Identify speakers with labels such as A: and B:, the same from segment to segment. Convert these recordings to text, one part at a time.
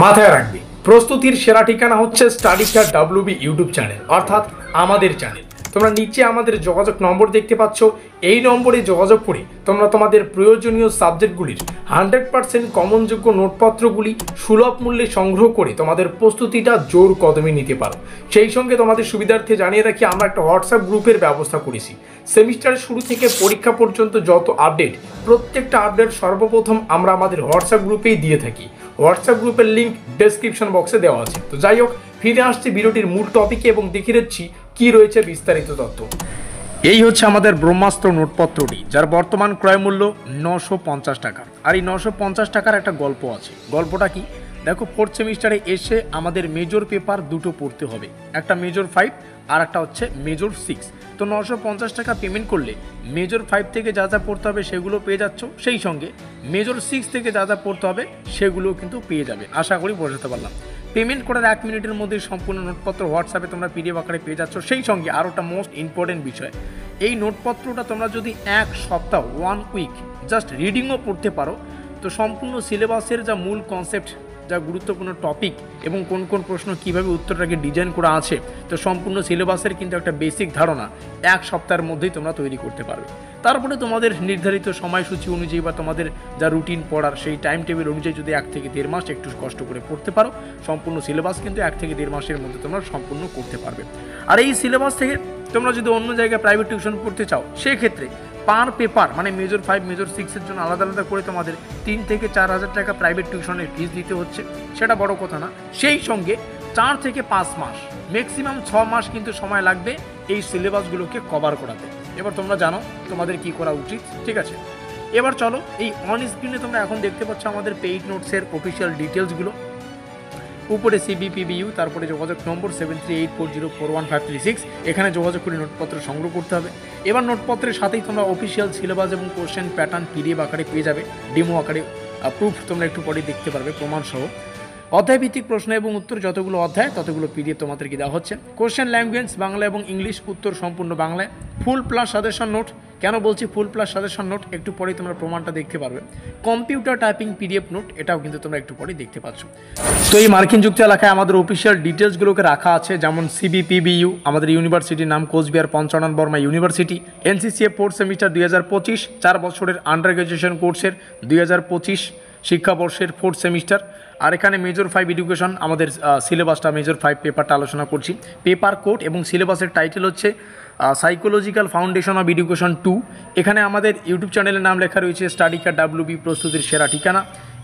A: মাথায় রাখবে, প্রস্তুতির সেরা ঠিকানা হচ্ছে স্টাডিস্টার ডাব্লিউবি ইউটিউব চ্যানেল, অর্থাৎ আমাদের চ্যানেল। তোমরা নিচে আমাদের যোগাযোগ নম্বর দেখতে পাচ্ছ, এই নম্বরে যোগাযোগ করে তোমরা তোমাদের প্রয়োজনীয় সাবজেক্টগুলির 100% কমনযোগ্য নোটপত্রগুলি সুলভ মূল্যে সংগ্রহ করে তোমাদের প্রস্তুতিটা জোর কদমে নিতে পারো। সেই সঙ্গে তোমাদের সুবিধার্থে জানিয়ে রাখি, আমরা একটা হোয়াটসঅ্যাপ গ্রুপের ব্যবস্থা করেছি। সেমিস্টারের শুরু থেকে পরীক্ষা পর্যন্ত যত আপডেট, প্রত্যেকটা আপডেট সর্বপ্রথম আমরা আমাদের হোয়াটসঅ্যাপ গ্রুপেই দিয়ে থাকি। হোয়াটসঅ্যাপ গ্রুপের লিঙ্ক ডেসক্রিপশন বক্সে দেওয়া আছে। তো যাই হোক, ফিরে আসছি ভিডিওটির মূল টপিকে এবং দেখিয়ে দিচ্ছি কী রয়েছে বিস্তারিত তথ্য। এই হচ্ছে আমাদের ব্রহ্মাস্ত্র নোটপত্রটি, যার বর্তমান ক্রয় মূল্য 950 টাকা। আর এই 950 টাকার একটা গল্প আছে। গল্পটা কি দেখো, ফোর্থ সেমিস্টারে এসে আমাদের মেজর পেপার দুটো পড়তে হবে, একটা মেজর 5 আর একটা হচ্ছে মেজর 6। তো 950 টাকা পেমেন্ট করলে মেজর 5 থেকে যা যা পড়তে হবে সেগুলো পেয়ে যাচ্ছ, সেই সঙ্গে মেজর 6 থেকে যা যা পড়তে হবে সেগুলোও কিন্তু পেয়ে যাবে। আশা করি বোঝাতে পারলাম। পেমেন্ট করার 1 মিনিটের মধ্যে সম্পূর্ণ নোটপত্র হোয়াটসঅ্যাপে তোমরা পিডিএফ আকারে পেয়ে যাচ্ছ। সেই সঙ্গে আরও একটা মোস্ট ইম্পর্টেন্ট বিষয়, এই নোটপত্রটা তোমরা যদি 1 সপ্তাহ 1 উইক জাস্ট রিডিংও পড়তে পারো, তো সম্পূর্ণ সিলেবাসের যা মূল কনসেপ্ট, যা গুরুত্বপূর্ণ টপিক এবং কোন কোন প্রশ্ন কীভাবে উত্তরটাকে ডিজাইন করা আছে, তো সম্পূর্ণ সিলেবাসের কিন্তু একটা বেসিক ধারণা 1 সপ্তাহের মধ্যেই তোমরা তৈরি করতে পারবে। তারপরে তোমাদের নির্ধারিত সময়সূচি অনুযায়ী বা তোমাদের যা রুটিন পড়ার সেই টাইম টেবিল অনুযায়ী যদি 1 থেকে 1.5 মাস একটু কষ্ট করে পড়তে পারো, সম্পূর্ণ সিলেবাস কিন্তু 1 থেকে 1.5 মাসের মধ্যে তোমরা সম্পূর্ণ করতে পারবে। আর এই সিলেবাস থেকে তোমরা যদি অন্য জায়গায় প্রাইভেট টিউশন পড়তে চাও, সেক্ষেত্রে পার পেপার মানে মেজর 5 মেজর 6-এর জন্য আলাদা আলাদা করে তোমাদের 3 থেকে 4 হাজার টাকা প্রাইভেট টিউশনের ফিস দিতে হচ্ছে। সেটা বড় কথা না, সেই সঙ্গে 4 থেকে 5 মাস ম্যাক্সিমাম 6 মাস কিন্তু সময় লাগবে এই সিলেবাসগুলোকে কভার করাতে। এবার তোমরা জানো তোমাদের কি করা উচিত, ঠিক আছে? এবার চলো, এই অন স্ক্রিনে তোমরা এখন দেখতে পাচ্ছ আমাদের পেইড নোটসের অফিসিয়াল ডিটেলসগুলো। উপরে সিবিপিবিইউ, তারপরে যোগাযোগ নম্বর 7384041536, এখানে যোগাযোগ করে নোটপত্র সংগ্রহ করতে হবে। এবার নোটপত্রের সাথেই তোমরা অফিসিয়াল সিলেবাস এবং কোশ্চেন প্যাটার্ন পিডিএফ আকারে পেয়ে যাবে, ডেমো আকারে প্রুফ তোমরা একটু পরে দেখতে পারবে প্রমাণসহ। অধ্যায়ভিত্তিক প্রশ্ন এবং উত্তর যতগুলো অধ্যায় ততগুলো পিডিএফ তোমাদেরকে দেওয়া হচ্ছে। কোশ্চেন ল্যাঙ্গুয়েজ বাংলা এবং ইংলিশ, উত্তর সম্পূর্ণ বাংলায়। ফুল প্লাস সাজেশন নোট, কেন বলছি ফুল প্লাস সাজেশন নোট, একটু পরেই তোমরা প্রমাণটা দেখতে পারবে। কম্পিউটার টাইপিং পিডিএফ নোট, এটাও কিন্তু তোমরা একটু পরেই দেখতে পাচ্ছ। তো এই মার্কিন যুক্ত এলাকায় আমাদের অফিসিয়াল ডিটেলসগুলোকে রাখা আছে, যেমন সিবিপিবিইউ, আমাদের ইউনিভার্সিটির নাম Cooch Behar Panchanan Barma university. NCCA fourth semester 2025, 4 বছরের আন্ডার গ্র্যাজুয়েশন কোর্সের 2025 শিক্ষাবর্ষের ফোর্থ সেমিস্টার। আর এখানে মেজর 5 এডুকেশন, আমাদের সিলেবাসটা মেজর 5 পেপারটা আলোচনা করছি। পেপার কোড এবং সিলেবাসের টাইটেল হচ্ছে সাইকোলজিক্যাল ফাউন্ডেশন অফ এডুকেশন 2। এখানে আমাদের ইউটিউব চ্যানেলের নাম লেখা রয়েছে স্টাডিকার ডাব্লিউবি প্রস্তুতির সেরা ঠিকানা।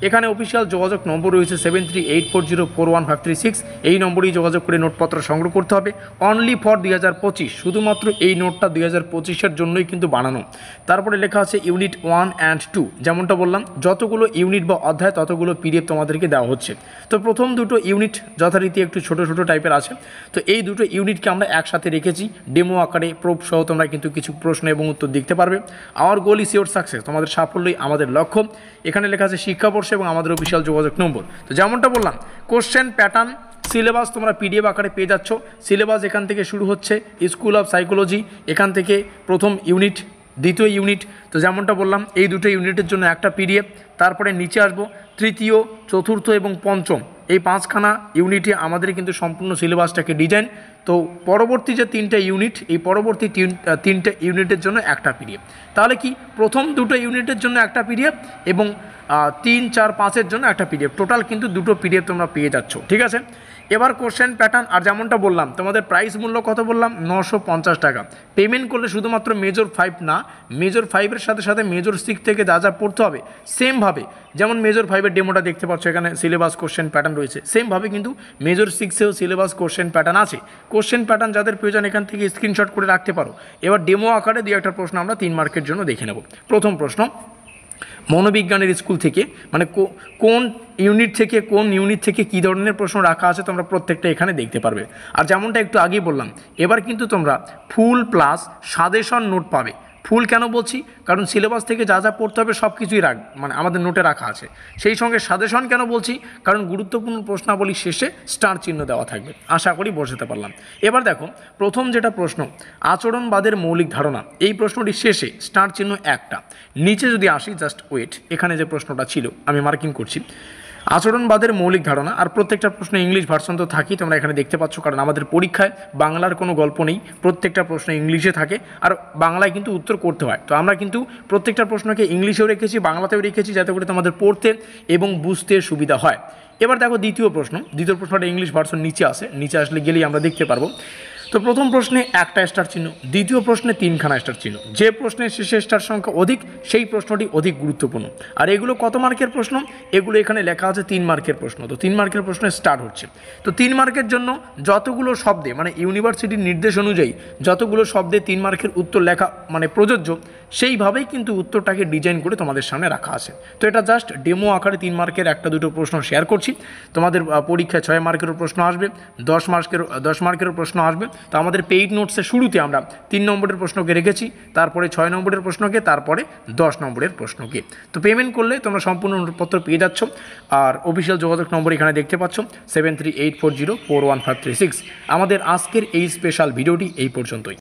A: এখানে অফিসিয়াল যোগাযোগ নম্বর রয়েছে 7384041536। এই নম্বরেই যোগাযোগ করে নোটপত্র সংগ্রহ করতে হবে। অনলি ফর 2025, শুধুমাত্র এই নোটটা 2025-এর জন্যই কিন্তু বানানো। তারপরে লেখা আছে ইউনিট 1 অ্যান্ড 2, যেমনটা বললাম যতগুলো ইউনিট বা অধ্যায় ততগুলো পিডিএফ তোমাদেরকে দেওয়া হচ্ছে। তো প্রথম দুটো ইউনিট যথারীতি একটু ছোটো ছোটো টাইপের আছে, তো এই দুটো ইউনিটকে আমরা একসাথে রেখেছি ডেমো আকারে, প্রুফ সহ তোমরা কিন্তু কিছু প্রশ্ন এবং উত্তর দেখতে পারবে। Hour goal is your success, তোমাদের সাফল্যই আমাদের লক্ষ্য। এখানে লেখা আছে শিক্ষাবর্ষ এবং আমাদের অফিসিয়াল যোগাযোগ নম্বর। তো যেমনটা বললাম, কোশ্চেন প্যাটার্ন সিলেবাস তোমরা পিডিএফ আকারে পেয়ে যাচ্ছ। সিলেবাস এখান থেকে শুরু হচ্ছে স্কুল অফ সাইকোলজি, এখান থেকে প্রথম ইউনিট, দ্বিতীয় ইউনিট। তো যেমনটা বললাম এই দুটো ইউনিটের জন্য একটা পিডিএফ। তারপরে নিচে আসবো তৃতীয়, চতুর্থ এবং পঞ্চম, এই 5খানা ইউনিটে আমাদের কিন্তু সম্পূর্ণ সিলেবাসটাকে ডিজাইন। তো পরবর্তী যে 3টে ইউনিট, এই পরবর্তী 3টে ইউনিটের জন্য একটা পিডিএফ। তাহলে কি প্রথম দুটো ইউনিটের জন্য একটা পিডিএফ এবং 3, 4, 5-এর জন্য একটা পিডিএফ, টোটাল কিন্তু দুটো পিডিএফ তোমরা পেয়ে যাচ্ছ, ঠিক আছে? এবার কোশ্চেন প্যাটার্ন, আর যেমনটা বললাম তোমাদের প্রাইস মূল্য কত বললাম, 950 টাকা। পেমেন্ট করলে শুধুমাত্র মেজর 5 না, মেজর 5-এর সাথে সাথে মেজর 6 থেকে যা যা পড়তে হবে সেমভাবে, যেমন মেজর 5-এর ডেমোটা দেখতে পাচ্ছ, এখানে সিলেবাস কোশ্চেন প্যাটার্ন রয়েছে, সেমভাবে কিন্তু মেজর 6-এও সিলেবাস কোশ্চেন প্যাটার্ন আছে। কোশ্চেন প্যাটার্ন যাদের প্রয়োজন এখান থেকে স্ক্রিনশট করে রাখতে পারো। এবার ডেমো আকারে 2-একটা প্রশ্ন আমরা 3 মার্কের জন্য দেখে নেব। প্রথম প্রশ্ন, মনোবিজ্ঞানের স্কুল থেকে মানে কোন ইউনিট থেকে কী ধরনের প্রশ্ন রাখা আছে তোমরা প্রত্যেকটা এখানে দেখতে পারবে। আর যেমনটা একটু আগেই বললাম, এবার কিন্তু তোমরা ফুল প্লাস সাজেশন নোট পাবে। ফুল কেন বলছি, কারণ সিলেবাস থেকে যা যা পড়তে হবে সব কিছুই মানে আমাদের নোটে রাখা আছে। সেই সঙ্গে সাজেশন কেন বলছি, কারণ গুরুত্বপূর্ণ প্রশ্নাবলী শেষে স্টার চিহ্ন দেওয়া থাকবে। আশা করি বোঝাতে পারলাম। এবার দেখো প্রথম যেটা প্রশ্ন, আচরণবাদের মৌলিক ধারণা, এই প্রশ্নটি শেষে স্টার চিহ্ন একটা। নিচে যদি আসি, জাস্ট ওয়েট, এখানে যে প্রশ্নটা ছিল আমি মার্কিং করছি, আচরণবাদের মৌলিক ধারণা। আর প্রত্যেকটা প্রশ্ন ইংলিশ ভার্সন তো থাকি, তোমরা এখানে দেখতে পাচ্ছ, কারণ আমাদের পরীক্ষায় বাংলার কোনো গল্প নেই, প্রত্যেকটা প্রশ্ন ইংলিশে থাকে আর বাংলায় কিন্তু উত্তর করতে হয়। তো আমরা কিন্তু প্রত্যেকটা প্রশ্নকে ইংলিশেও রেখেছি, বাংলাতেও রেখেছি, যাতে করে তোমাদের পড়তে এবং বুঝতে সুবিধা হয়। এবার দেখো দ্বিতীয় প্রশ্নটা ইংলিশ ভার্সন নিচে আসে, নিচে আসলে গেলেই আমরা দেখতে পারবো। তো প্রথম প্রশ্নে একটা স্টার চিহ্ন, দ্বিতীয় প্রশ্নে 3খানা স্টার চিহ্ন। যে প্রশ্নের শেষে স্টার সংখ্যা অধিক সেই প্রশ্নটি অধিক গুরুত্বপূর্ণ। আর এগুলো কত মার্কের প্রশ্ন? এগুলো এখানে লেখা আছে 3 মার্কের প্রশ্ন। তো 3 মার্কের প্রশ্ন স্টার্ট হচ্ছে। তো 3 মার্কের জন্য যতগুলো শব্দে, মানে ইউনিভার্সিটির নির্দেশ অনুযায়ী যতগুলো শব্দে 3 মার্কের উত্তর লেখা মানে প্রযোজ্য, সেইভাবেই কিন্তু উত্তরটাকে ডিজাইন করে তোমাদের সামনে রাখা আছে। তো এটা জাস্ট ডেমো আকারে 3 মার্কের একটা দুটো প্রশ্ন শেয়ার করছি। তোমাদের পরীক্ষায় 6 মার্কেরও প্রশ্ন আসবে, 10 মার্কেরও প্রশ্ন আসবে। তো আমাদের পেইড নোটসের শুরুতে আমরা 3 নম্বরের প্রশ্নকে রেখেছি, তারপরে 6 নম্বরের প্রশ্নকে, তারপরে 10 নম্বরের প্রশ্নকে। তো পেমেন্ট করলে তোমরা সম্পূর্ণ নোটপত্র পেয়ে যাচ্ছ। আর অফিসিয়াল যোগাযোগ নম্বর এখানে দেখতে পাচ্ছ 7384041536। আমাদের আজকের এই স্পেশাল ভিডিওটি এই পর্যন্তই।